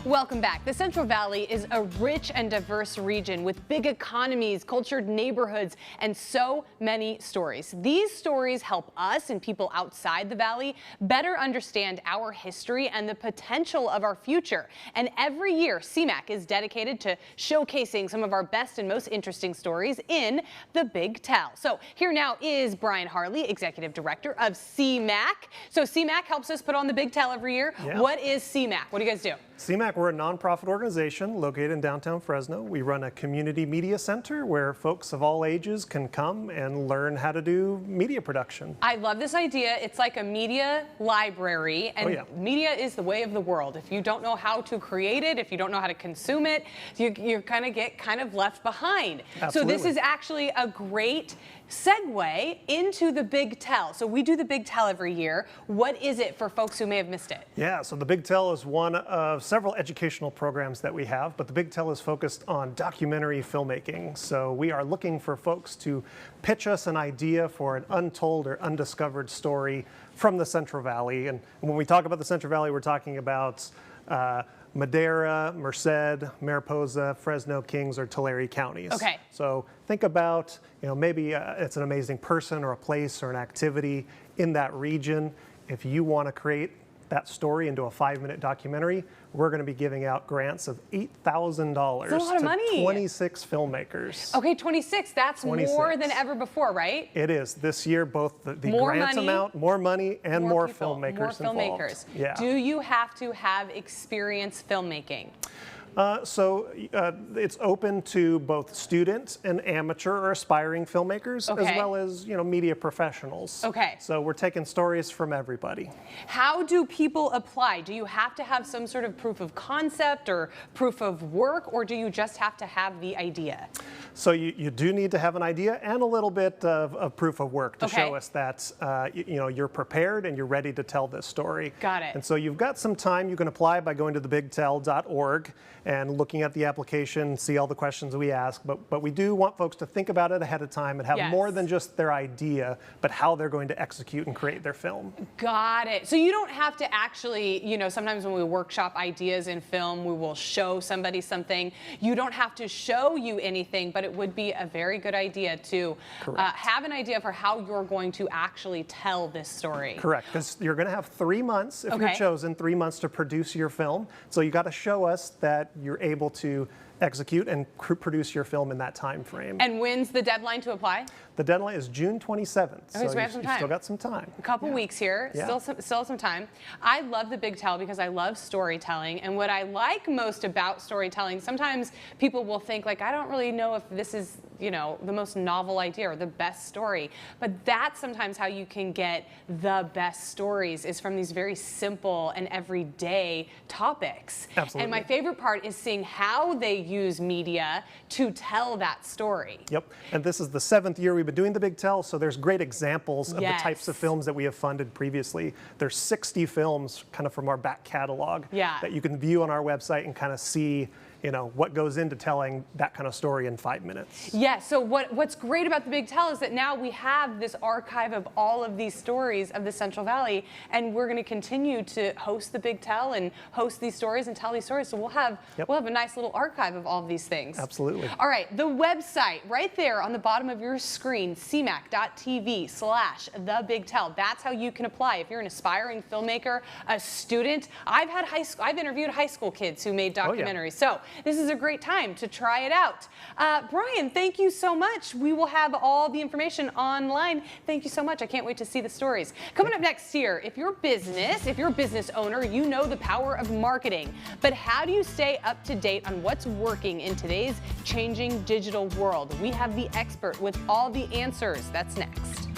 Welcome back. The Central Valley is a rich and diverse region with big economies, cultured neighborhoods, and so many stories. These stories help us and people outside the valley better understand our history and the potential of our future. And every year, CMAC is dedicated to showcasing some of our best and most interesting stories in the Big Tell. So here now is Brian Harley, Executive Director of CMAC. So CMAC helps us put on the Big Tell every year. Yeah. What is CMAC? What do you guys do? CMAC, we're a nonprofit organization located in downtown Fresno. We run a community media center where folks of all ages can come and learn how to do media production. I love this idea. It's like a media library, and media is the way of the world. If you don't know how to create it, if you don't know how to consume it, you kind of get left behind. Absolutely. So this is actually a great segue into the Big Tell. So we do the Big Tell every year. What is it for folks who may have missed it? Yeah, so the Big Tell is one of several educational programs that we have, but the Big Tell is focused on documentary filmmaking. So we are looking for folks to pitch us an idea for an untold or undiscovered story from the Central Valley. And when we talk about the Central Valley, we're talking about Madera, Merced, Mariposa, Fresno, Kings, or Tulare counties. Okay. So think about, maybe it's an amazing person or a place or an activity in that region. If you want to create that story into a 5-minute documentary, we're going to be giving out grants of $8,000 to 26 filmmakers. Okay, 26. That's 26. more than ever before, right? It is. This year, both the More grant money, amount, more money, and more people, filmmakers more filmmakers. involved. Yeah. Do you have to have experience filmmaking? It's open to both student and amateur or aspiring filmmakers, as well as media professionals. Okay. So we're taking stories from everybody. How do people apply? Do you have to have some sort of proof of concept or proof of work, or do you just have to have the idea? So you do need to have an idea and a little bit of proof of work to show us that you're prepared and you're ready to tell this story. Got it. And so you've got some time. You can apply by going to thebigtell.org and looking at the application, see all the questions we ask. But we do want folks to think about it ahead of time and have more than just their idea, but how they're going to execute and create their film. Got it. So you don't have to actually, sometimes when we workshop ideas in film, we will show somebody something. You don't have to show you anything, but it would be a very good idea to have an idea for how you're going to actually tell this story. Correct, because you're going to have 3 months, if you're chosen, 3 months to produce your film. So you got to show us that you're able to execute and produce your film in that time frame. And when's the deadline to apply? The deadline is June 27th. Okay, so we have some time. Still got some time. A couple weeks here, still some time. I love the Big Tell because I love storytelling, and what I like most about storytelling, sometimes people will think like, I don't really know if this is, the most novel idea or the best story, but that's sometimes how you can get the best stories, is from these very simple and everyday topics. Absolutely. And my favorite part is seeing how they use media to tell that story. Yep, and this is the 7th year we've been doing the Big Tell, so there's great examples of the types of films that we have funded previously. There's 60 films kind of from our back catalog that you can view on our website and kind of see what goes into telling that kind of story in 5 minutes. Yeah, so what's great about the Big Tell is that now we have this archive of all of these stories of the Central Valley, and we're going to continue to host the Big Tell and host these stories and tell these stories. So we'll have a nice little archive of all of these things. Absolutely. All right, the website right there on the bottom of your screen, cmac.tv/thebigtell. That's how you can apply. If you're an aspiring filmmaker, a student, I've interviewed high school kids who made documentaries. So this is a great time to try it out. Brian, thank you so much. We will have all the information online. Thank you so much. I can't wait to see the stories. Coming up next here, if you're a business owner, you know the power of marketing. But how do you stay up to date on what's working in today's changing digital world? We have the expert with all the answers. That's next.